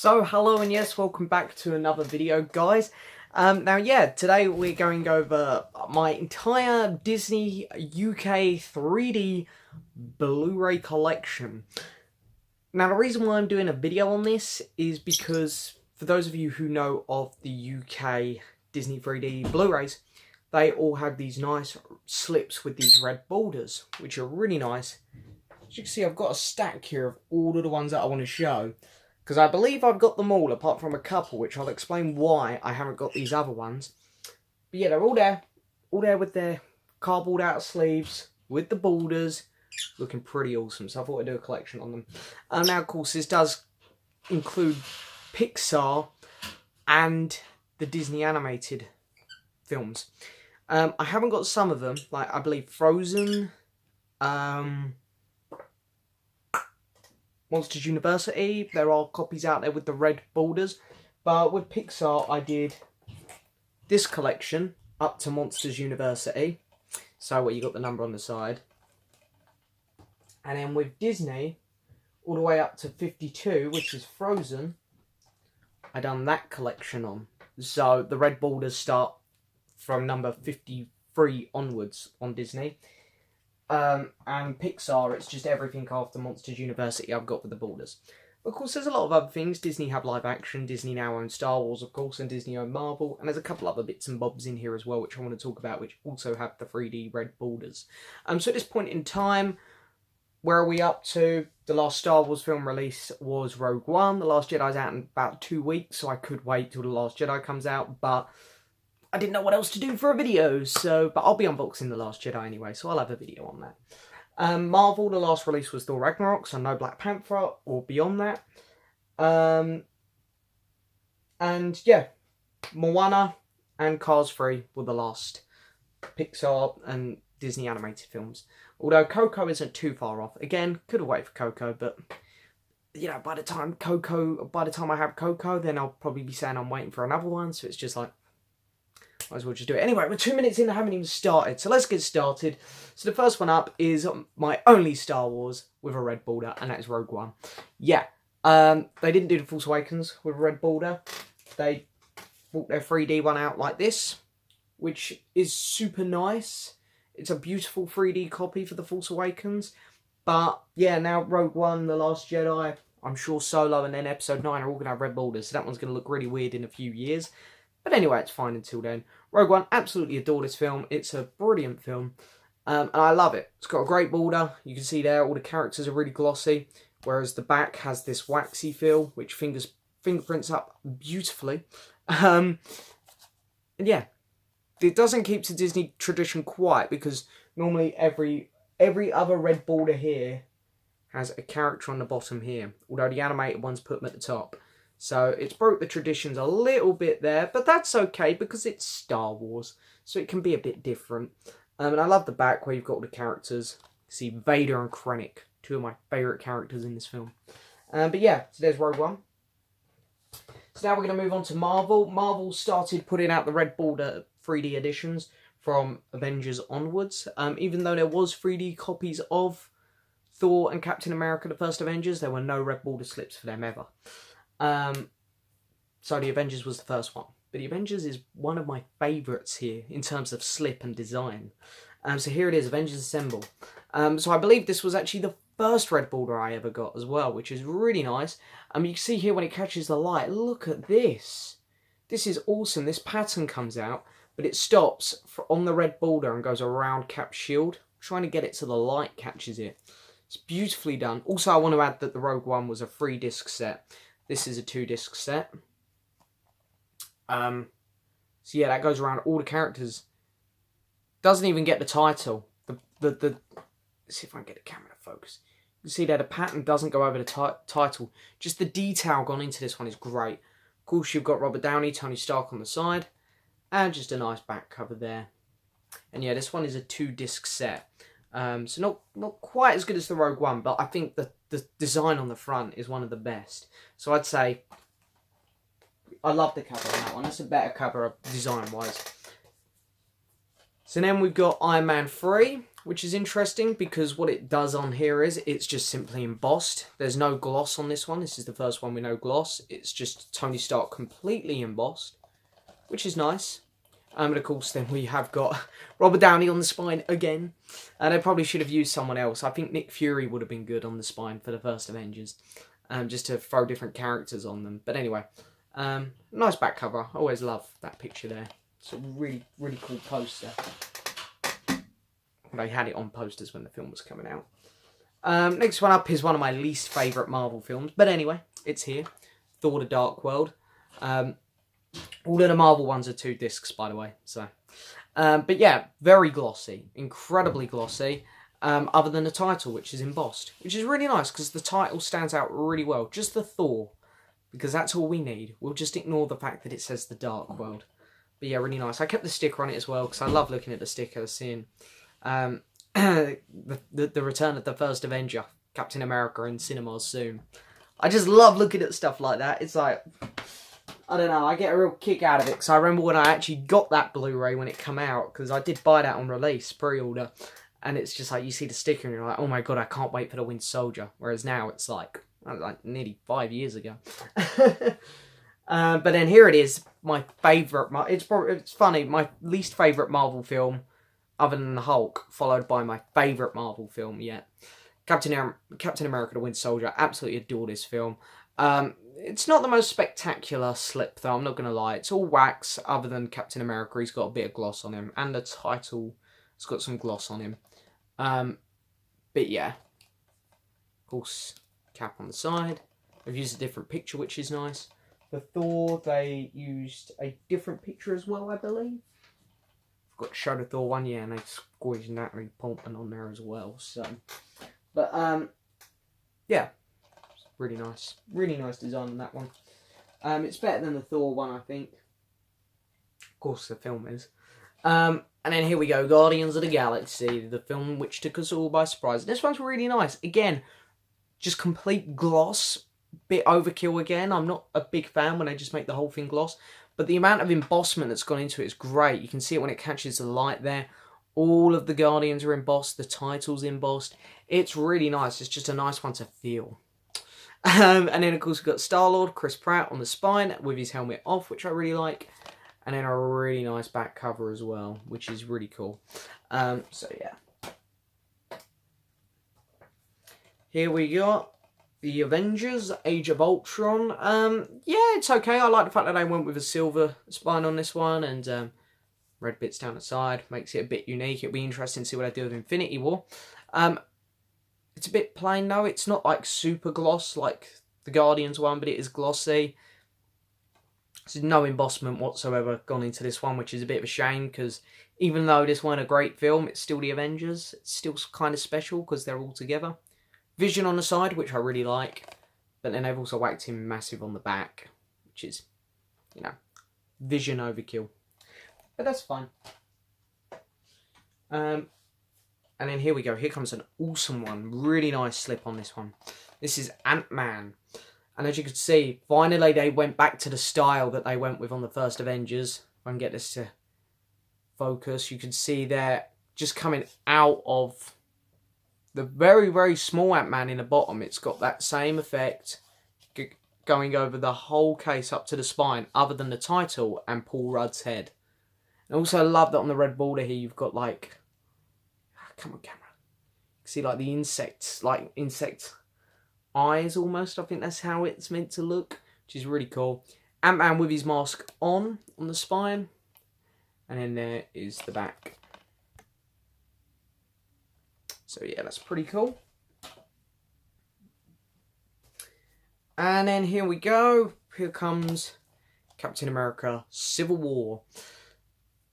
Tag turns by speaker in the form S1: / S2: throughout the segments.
S1: So hello and yes, welcome back to another video, guys. Today we're going over my entire Disney UK 3D Blu-ray collection. Now the reason why I'm doing a video on this is because for those of you who know of the UK Disney 3D Blu-rays, they all have these nice slips with these red borders, which are really nice. As you can see, I've got a stack here of all of the ones that I want to show. Because I believe I've got them all, apart from a couple, which I'll explain why I haven't got these other ones. But yeah, they're all there with their cardboard outer sleeves, with the borders, looking pretty awesome. So I thought I'd do a collection on them. Now, of course, this does include Pixar and the Disney animated films. I haven't got some of them, like I believe Frozen, Monsters University. There are copies out there with the red borders. But with Pixar, I did this collection up to Monsters University. So where you got the number on the side. And then with Disney, all the way up to 52, which is Frozen, I done that collection on. So the red borders start from number 53 onwards on Disney. And Pixar, it's just everything after Monsters University I've got with the borders. Of course, there's a lot of other things. Disney have live action, Disney now owns Star Wars, of course, and Disney own Marvel. And there's a couple other bits and bobs in here as well, which I want to talk about, which also have the 3D red borders. So at this point in time, where are we up to? The last Star Wars film release was Rogue One. The Last Jedi's out in about 2 weeks, so I could wait till The Last Jedi comes out, but I didn't know what else to do for a video, but I'll be unboxing The Last Jedi anyway, so I'll have a video on that. Marvel, the last release was Thor Ragnarok, so no Black Panther or beyond that. And yeah, Moana and Cars 3 were the last Pixar and Disney animated films. Although Coco isn't too far off. Again, could have waited for Coco, but you know, by the time I have Coco, then I'll probably be saying I'm waiting for another one, so it's just like, might as well just do it. Anyway, we're 2 minutes in, I haven't even started, so let's get started. So the first one up is my only Star Wars with a red border, and that is Rogue One. Yeah, they didn't do The Force Awakens with a red border. They brought their 3D one out like this, which is super nice. It's a beautiful 3D copy for The Force Awakens. But yeah, now Rogue One, The Last Jedi, I'm sure Solo and then Episode 9 are all going to have red borders, so that one's going to look really weird in a few years. But anyway, it's fine until then. Rogue One, absolutely adore this film. It's a brilliant film. And I love it. It's got a great border. You can see there, all the characters are really glossy. Whereas the back has this waxy feel, which fingerprints up beautifully. And yeah, it doesn't keep the Disney tradition quite, because normally every other red border here has a character on the bottom here. Although the animated ones put them at the top. So it's broke the traditions a little bit there, but that's okay because it's Star Wars, so it can be a bit different. And I love the back where you've got all the characters. You see Vader and Krennic, two of my favourite characters in this film. But yeah, so there's Rogue One. So now we're going to move on to Marvel. Marvel started putting out the red border 3D editions from Avengers onwards. Even though there was 3D copies of Thor and Captain America, the first Avengers, there were no red border slips for them ever. So the Avengers was the first one. But the Avengers is one of my favourites here in terms of slip and design. So here it is, Avengers Assemble. So I believe this was actually the first red border I ever got as well, which is really nice. You can see here when it catches the light, look at this. This is awesome. This pattern comes out, but it stops on the red border and goes around Cap's shield. I'm trying to get it so the light catches it. It's beautifully done. Also, I want to add that the Rogue One was a 3-disc set. This is a 2-disc set. So yeah, that goes around all the characters. Doesn't even get the title. Let's see if I can get the camera to focus. You see there, the pattern doesn't go over the title. Just the detail gone into this one is great. Of course, you've got Robert Downey, Tony Stark on the side, and just a nice back cover there. And yeah, this one is a 2-disc set. So not quite as good as the Rogue One, but I think the design on the front is one of the best. So I'd say I love the cover on that one. That's a better cover design-wise. So then we've got Iron Man 3, which is interesting because what it does on here is it's just simply embossed. There's no gloss on this one. This is the first one with no gloss. It's just Tony Stark completely embossed, which is nice. And of course, then we have got Robert Downey on the spine again. And they probably should have used someone else. I think Nick Fury would have been good on the spine for the first Avengers. Just to throw different characters on them. But anyway, nice back cover. I always love that picture there. It's a really, really cool poster. They had it on posters when the film was coming out. Next one up is one of my least favourite Marvel films. But anyway, it's here. Thor: The Dark World. All of the Marvel ones are 2 discs, by the way. So, but yeah, very glossy. Incredibly glossy. Other than the title, which is embossed. Which is really nice, because the title stands out really well. Just the Thor. Because that's all we need. We'll just ignore the fact that it says The Dark World. But yeah, really nice. I kept the sticker on it as well, because I love looking at the sticker, seeing the return of the first Avenger, Captain America, in cinemas soon. I just love looking at stuff like that. It's like, I don't know, I get a real kick out of it, because I remember when I actually got that Blu-ray when it came out, because I did buy that on release, pre-order, and it's just like, you see the sticker and you're like, oh my god, I can't wait for the Winter Soldier, whereas now it's like nearly 5 years ago. But then here it is, my favourite, it's funny, my least favourite Marvel film, other than the Hulk, followed by my favourite Marvel film yet. Captain America: The Winter Soldier. Absolutely adore this film. It's not the most spectacular slip, though, I'm not going to lie. It's all wax, other than Captain America. He's got a bit of gloss on him. And the title has got some gloss on him. But yeah. Of course, Cap on the side. They've used a different picture, which is nice. For Thor, they used a different picture as well, I believe. Got to show the Thor one, yeah, and they squeezed Natalie Portman on there as well. So, but yeah, really nice design on that one. It's better than the Thor one, I think. Of course, the film is. And then here we go, Guardians of the Galaxy, the film which took us all by surprise. This one's really nice. Again, just complete gloss. Bit overkill again. I'm not a big fan when they just make the whole thing gloss. But the amount of embossment that's gone into it is great. You can see it when it catches the light there. All of the Guardians are embossed. The title's embossed. It's really nice. It's just a nice one to feel. And then, of course, we've got Star-Lord, Chris Pratt on the spine with his helmet off, which I really like. And then a really nice back cover as well, which is really cool. So, yeah. Here we got the Avengers, Age of Ultron. Yeah, it's okay. I like the fact that they went with a silver spine on this one and red bits down the side. Makes it a bit unique. It'll be interesting to see what I do with Infinity War. It's a bit plain though. It's not like super gloss like the Guardians one, but it is glossy. There's no embossment whatsoever gone into this one, which is a bit of a shame because even though this wasn't a great film, it's still the Avengers. It's still kind of special because they're all together. Vision on the side, which I really like. But then they've also whacked him massive on the back. Which is, you know, Vision overkill. But that's fine. And then here we go. Here comes an awesome one. Really nice slip on this one. This is Ant-Man. And as you can see, finally they went back to the style that they went with on the first Avengers. If I can get this to focus. You can see they're just coming out of the very, very small Ant-Man in the bottom. It's got that same effect going over the whole case up to the spine, other than the title and Paul Rudd's head. I also love that on the red border here, you've got like, come on camera, you can see like the insects, like insect eyes almost. I think that's how it's meant to look, which is really cool. Ant-Man with his mask on the spine. And then there is the back. So yeah, that's pretty cool. And then here we go. Here comes Captain America Civil War.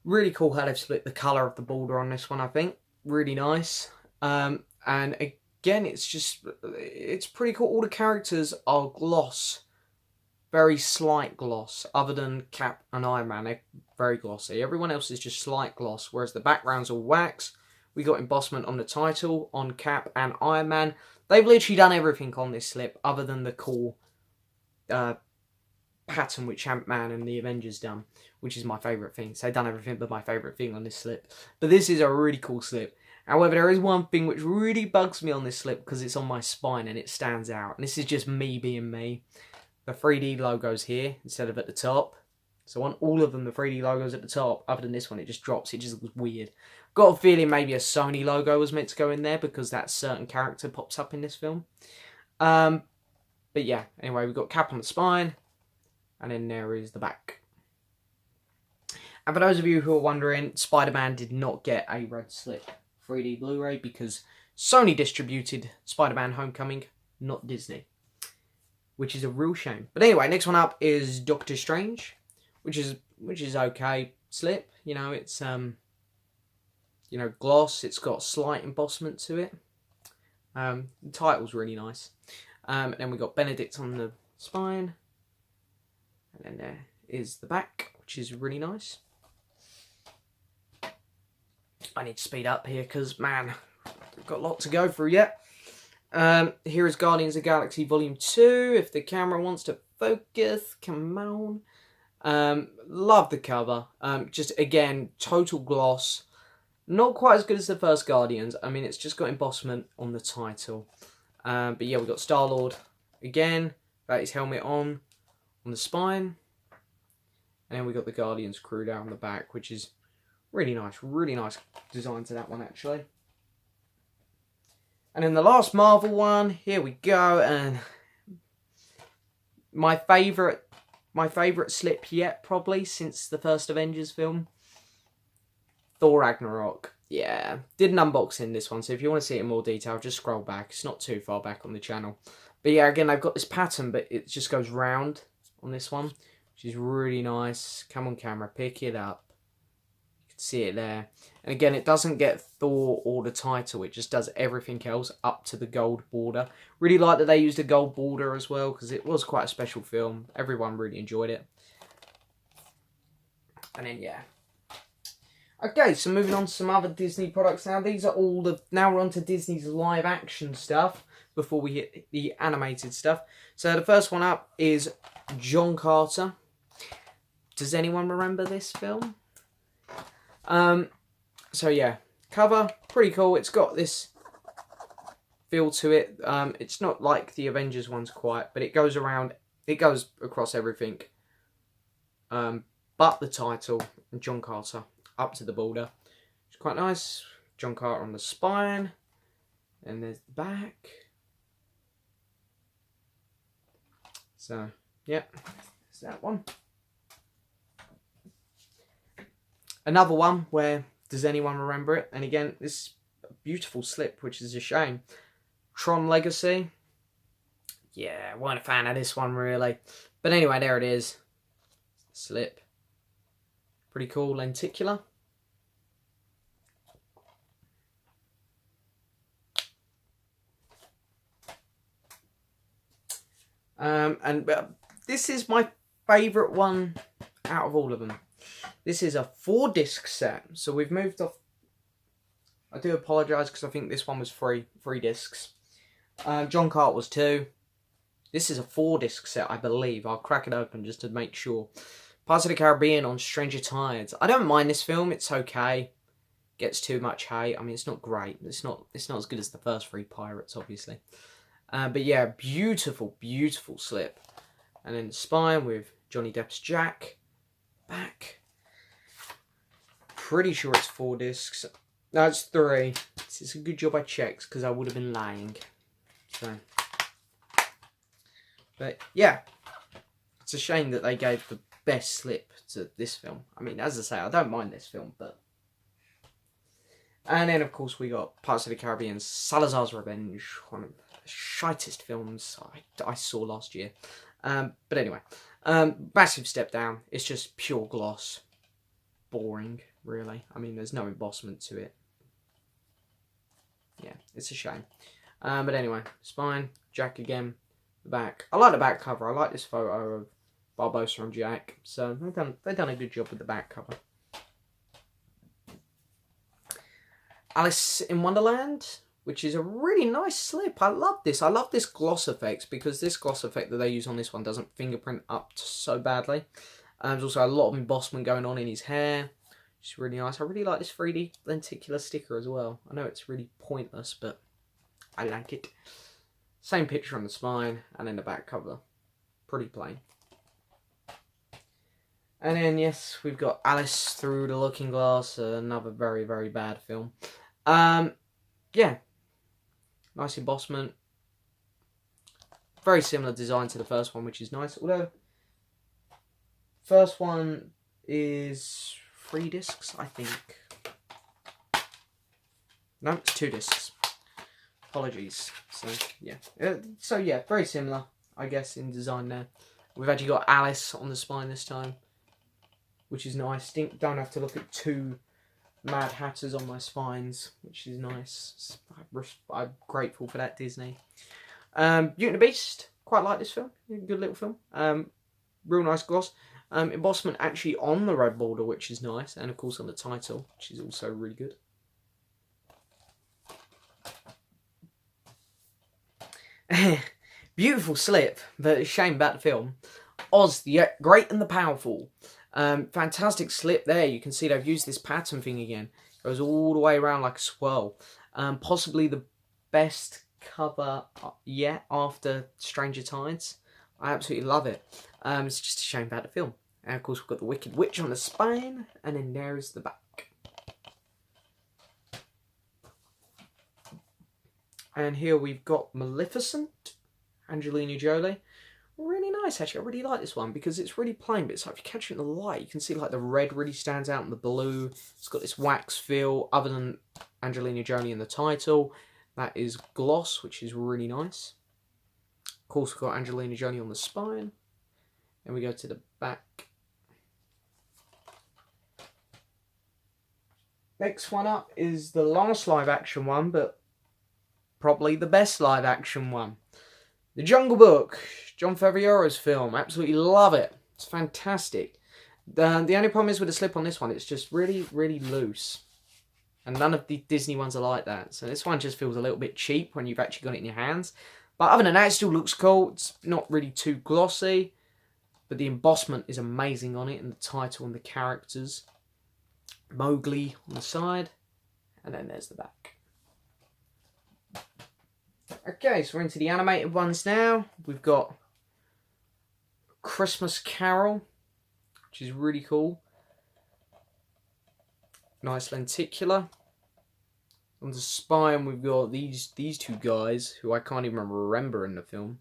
S1: Really cool how they've split the colour of the border on this one, I think. Really nice. And again, it's pretty cool. All the characters are gloss. Very slight gloss. Other than Cap and Iron Man, they're very glossy. Everyone else is just slight gloss, whereas the background's all wax. We got embossment on the title, on Cap and Iron Man. They've literally done everything on this slip, other than the cool pattern which Ant-Man and the Avengers done, which is my favourite thing. So they've done everything but my favourite thing on this slip. But this is a really cool slip. However, there is one thing which really bugs me on this slip because it's on my spine and it stands out. And this is just me being me. The 3D logo's here instead of at the top. So on all of them, the 3D logo's at the top. Other than this one, it just drops. It just looks weird. Got a feeling maybe a Sony logo was meant to go in there because that certain character pops up in this film. But yeah, anyway, we've got cap on the spine. And then there is the back. And for those of you who are wondering, Spider-Man did not get a red slip 3D Blu-ray because Sony distributed Spider-Man Homecoming, not Disney. Which is a real shame. But anyway, next one up is Doctor Strange, which is okay slip. You know, it's you know, gloss. It's got slight embossment to it. The title's really nice. And then we got Benedict on the spine. And then there is the back, which is really nice. I need to speed up here because, man, I've got a lot to go through yet. Here is Guardians of the Galaxy Volume 2. If the camera wants to focus, come on. Love the cover. Just, again, total gloss. Not quite as good as the first Guardians. I mean, it's just got embossment on the title. But yeah, we've got Star-Lord again. Got his helmet on the spine. And then we got the Guardians crew down the back, which is really nice design to that one, actually. And then the last Marvel one, here we go, and my favourite slip yet, probably, since the first Avengers film. Thor Ragnarok. Yeah, did an unboxing this one, so if you want to see it in more detail, just scroll back. It's not too far back on the channel. But yeah, again, I've got this pattern, but it just goes round on this one, which is really nice. Come on camera, pick it up. You can see it there. And again, it doesn't get Thor or the title, it just does everything else up to the gold border. Really like that they used a gold border as well, because it was quite a special film. Everyone really enjoyed it. And then, yeah. Okay, so moving on to some other Disney products now. These are all the... Now we're on to Disney's live action stuff before we hit the animated stuff. So the first one up is John Carter. Does anyone remember this film? So yeah, cover, pretty cool. It's got this feel to it. It's not like the Avengers ones quite, but it goes around, it goes across everything. But the title, John Carter, up to the border. It's quite nice. John Carter on the spine. And there's the back. So, yeah, there's that one. Another one where, does anyone remember it? And again, this is a beautiful slip, which is a shame. Tron Legacy. Yeah, weren't a fan of this one, really. But anyway, there it is. Slip. Pretty cool, lenticular. And this is my favourite one out of all of them. This is a 4-disc set, so we've moved off. I do apologise because I think this one was 3 discs. John Carter was 2. This is a 4-disc set, I believe. I'll crack it open just to make sure. Pirates of the Caribbean on Stranger Tides. I don't mind this film. It's okay. Gets too much hate. I mean, it's not great. It's not as good as the first 3 Pirates, obviously. But yeah, beautiful, beautiful slip. And then the spine with Johnny Depp's Jack. Back. Pretty sure it's 4 discs. No, it's 3. It's a good job I checked because I would have been lying. So, but yeah, it's a shame that they gave the best slip to this film. I mean, as I say, I don't mind this film, but. And then, of course, we got Pirates of the Caribbean, Salazar's Revenge, one of the shitest films I saw last year. But anyway, massive step down. It's just pure gloss. Boring, really. I mean, there's no embossment to it. Yeah, it's a shame. But anyway, spine, Jack again, the back. I like the back cover. I like this photo of Barbossa and Jack. So they've done a good job with the back cover. Alice in Wonderland, which is a really nice slip. I love this. I love this gloss effect because this gloss effect that they use on this one doesn't fingerprint up so badly. There's also a lot of embossment going on in his hair. which is really nice. I really like this 3D lenticular sticker as well. I know it's really pointless, but I like it. Same picture on the spine and then the back cover. Pretty plain. And then, yes, we've got Alice Through the Looking Glass, another very, very bad film. Yeah, nice embossment. Very similar design to the first one, which is nice. Although, first one is 3 discs, I think. No, it's 2 discs. Apologies. So yeah, very similar, I guess, in design there. We've actually got Alice on the spine this time, which is nice. Don't have to look at 2 Mad Hatters on my spines, which is nice. I'm grateful for that, Disney. Beauty and the Beast, quite like this film. Good little film. Real nice gloss. Embossment actually on the red border, which is nice, and of course on the title, which is also really good. Beautiful slip, but a shame about the film. Oz, the Great and the Powerful. Fantastic slip there. You can see they've used this pattern thing again. It goes all the way around like a swirl. Possibly the best cover yet after Stranger Tides. I absolutely love it. It's just a shame about the film. And of course we've got the Wicked Witch on the spine, and then there's the back. And here we've got Maleficent, Angelina Jolie. Really nice, actually. I really like this one because it's really plain, but it's like if you catch it in the light, you can see like the red really stands out and the blue. It's got this wax feel, other than Angelina Jolie in the title. That is gloss, which is really nice. Of course, we've got Angelina Jolie on the spine. And we go to the back. Next one up is the last live action one, but probably the best live action one. The Jungle Book, Jon Favreau's film. Absolutely love it. It's fantastic. The only problem is with the slip on this one, it's just really, really loose. And none of the Disney ones are like that. So this one just feels a little bit cheap when you've actually got it in your hands. But other than that, it still looks cool. It's not really too glossy. But the embossment is amazing on it. And the title and the characters. Mowgli on the side. And then there's the back. Okay, so we're into the animated ones now. We've got Christmas Carol, which is really cool. Nice lenticular. On the spine, we've got these 2 guys who I can't even remember in the film.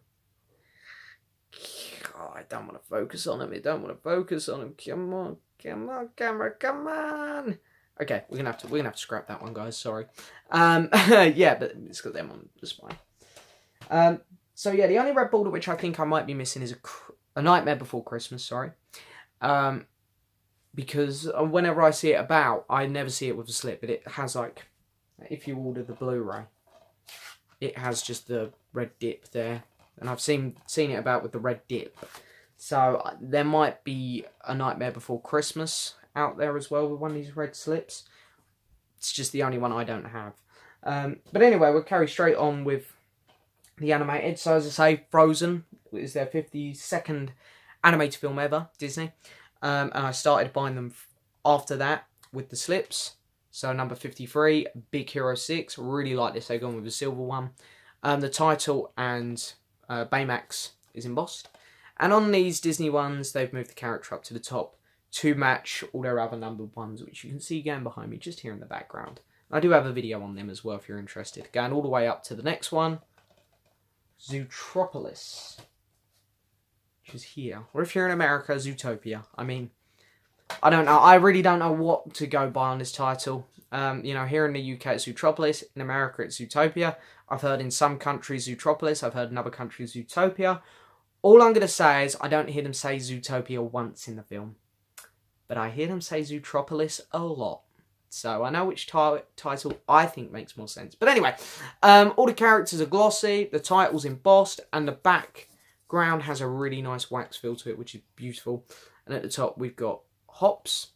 S1: Oh, I don't want to focus on them. I don't want to focus on them. Come on, camera, come on. Okay, we're gonna have to scrap that one, guys. Sorry. Yeah, but it's got them on the spine. So yeah, the only red border which I think I might be missing is a Nightmare Before Christmas. Sorry. Because whenever I see it about, I never see it with a slip. But it has like, if you order the Blu-ray, it has just the red dip there, and I've seen it about with the red dip. So there might be a Nightmare Before Christmas out there as well with one of these red slips. It's just the only one I don't have. But anyway, we'll carry straight on with the animated. So as I say, Frozen is their 52nd animated film ever, Disney. And I started buying them after that with the slips. So number 53, Big Hero 6. Really like this. They've gone with the silver one. The title and Baymax is embossed. And on these Disney ones, they've moved the character up to the top to match all their other numbered ones, which you can see going behind me just here in the background. I do have a video on them as well if you're interested. Going all the way up to the next one, Zootropolis, which is here. Or if you're in America, Zootopia. I mean, I don't know. I really don't know what to go by on this title. Here in the UK it's Zootropolis. In America it's Zootopia. I've heard in some countries Zootropolis. I've heard in other countries Zootopia. All I'm going to say is I don't hear them say Zootopia once in the film. But I hear them say Zootropolis a lot. So I know which title I think makes more sense. But anyway, all the characters are glossy. The title's embossed. And the background has a really nice wax feel to it, which is beautiful. And at the top we've got Hops.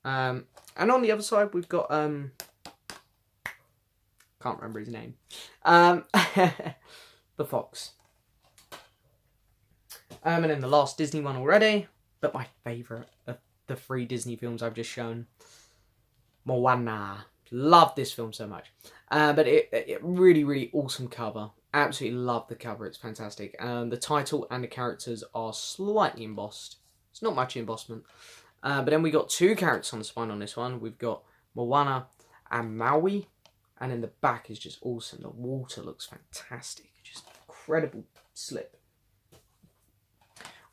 S1: And on the other side we've got... can't remember his name. The Fox. And then the last Disney one already. But my favourite of the 3 Disney films I've just shown. Moana. Love this film so much. But it really, really awesome cover. Absolutely love the cover. It's fantastic. The title and the characters are slightly embossed. It's not much embossment. But then we got 2 characters on the spine on this one. We've got Moana and Maui. And then the back is just awesome. The water looks fantastic. Just incredible slip.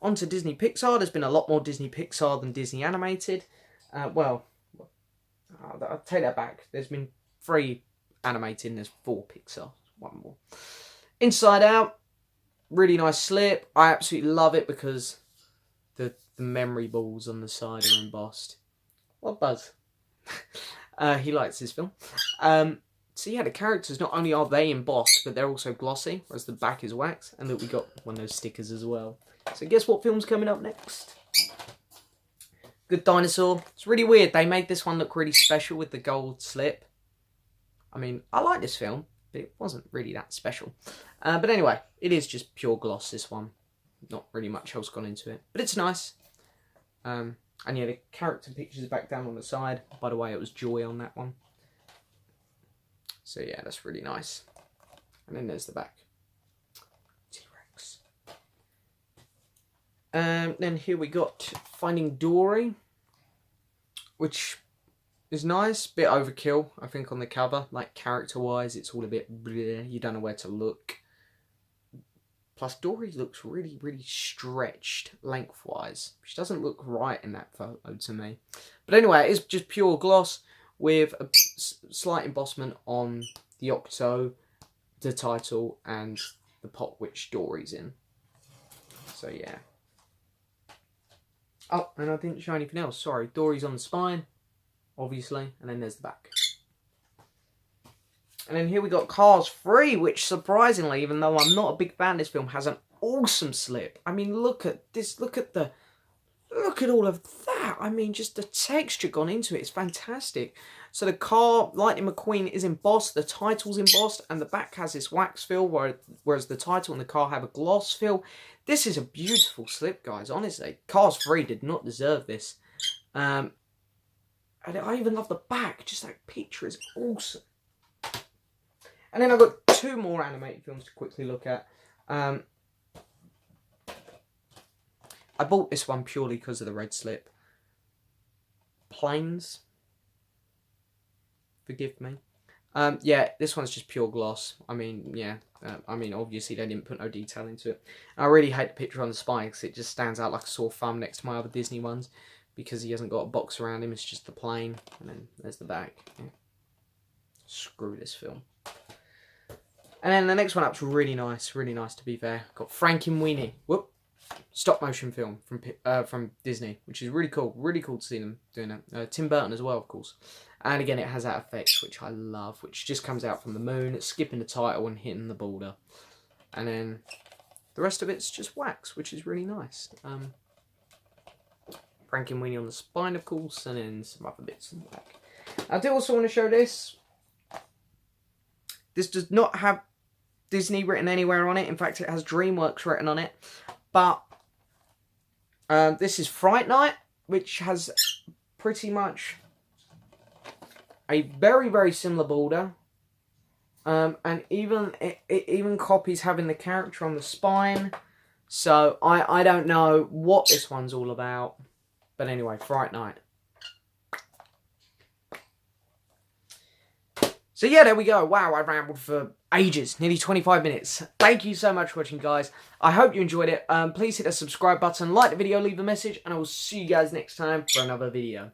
S1: On to Disney Pixar. There's been a lot more Disney Pixar than Disney animated. Well, I'll take that back. There's been 3 animated and there's 4 Pixar. 1 more. Inside Out. Really nice slip. I absolutely love it because the memory balls on the side are embossed. What Buzz? He likes this film. So yeah, the characters, not only are they embossed, but they're also glossy, whereas the back is wax. And look, we got one of those stickers as well. So guess what film's coming up next? Good Dinosaur. It's really weird. They made this one look really special with the gold slip. I mean, I like this film, but it wasn't really that special. But anyway, it is just pure gloss, this one. Not really much else gone into it. But it's nice. And yeah, the character pictures back down on the side. By the way, it was Joy on that one. So yeah, that's really nice. And then there's the back. T-Rex. Then here we got Finding Dory, which is nice. Bit overkill, I think, on the cover. Like, character-wise, it's all a bit bleh. You don't know where to look. Plus, Dory looks really, really stretched lengthwise, which doesn't look right in that photo to me. But anyway, it's just pure gloss with a slight embossment on the Octo, the title, and the pot which Dory's in. So yeah. Oh, and I didn't show anything else. Sorry, Dory's on the spine, obviously, and then there's the back. And then here we got Cars 3, which surprisingly, even though I'm not a big fan of this film, has an awesome slip. I mean, look at this. Look at all of that. I mean, just the texture gone into it. It's fantastic. So the car, Lightning McQueen, is embossed. The title's embossed. And the back has this wax feel, whereas the title and the car have a gloss feel. This is a beautiful slip, guys. Honestly, Cars 3 did not deserve this. And I even love the back. Just that picture is awesome. And then I've got 2 more animated films to quickly look at. I bought this one purely because of the red slip. Planes. Forgive me. Yeah, this one's just pure gloss. I mean, yeah. Obviously they didn't put no detail into it. I really hate the picture on the spine because it just stands out like a sore thumb next to my other Disney ones. Because he hasn't got a box around him. It's just the plane. And then there's the back. Yeah. Screw this film. And then the next one up's really nice to be fair. Got Frankenweenie. Whoop. Stop motion film from Disney, which is really cool. Really cool to see them doing it. Tim Burton as well, of course. And again, it has that effect, which I love, which just comes out from the moon. It's skipping the title and hitting the border. And then the rest of it's just wax, which is really nice. Frankenweenie on the spine, of course, and then some other bits in the back. I do also want to show this. This does not have Disney written anywhere on it. In fact, it has DreamWorks written on it. But this is Fright Night, which has pretty much a very, very similar border. And even it even copies having the character on the spine. So I don't know what this one's all about. But anyway, Fright Night. So yeah, there we go. Wow, I rambled for ages, nearly 25 minutes. Thank you so much for watching, guys. I hope you enjoyed it. Please hit the subscribe button, like the video, leave a message, and I will see you guys next time for another video.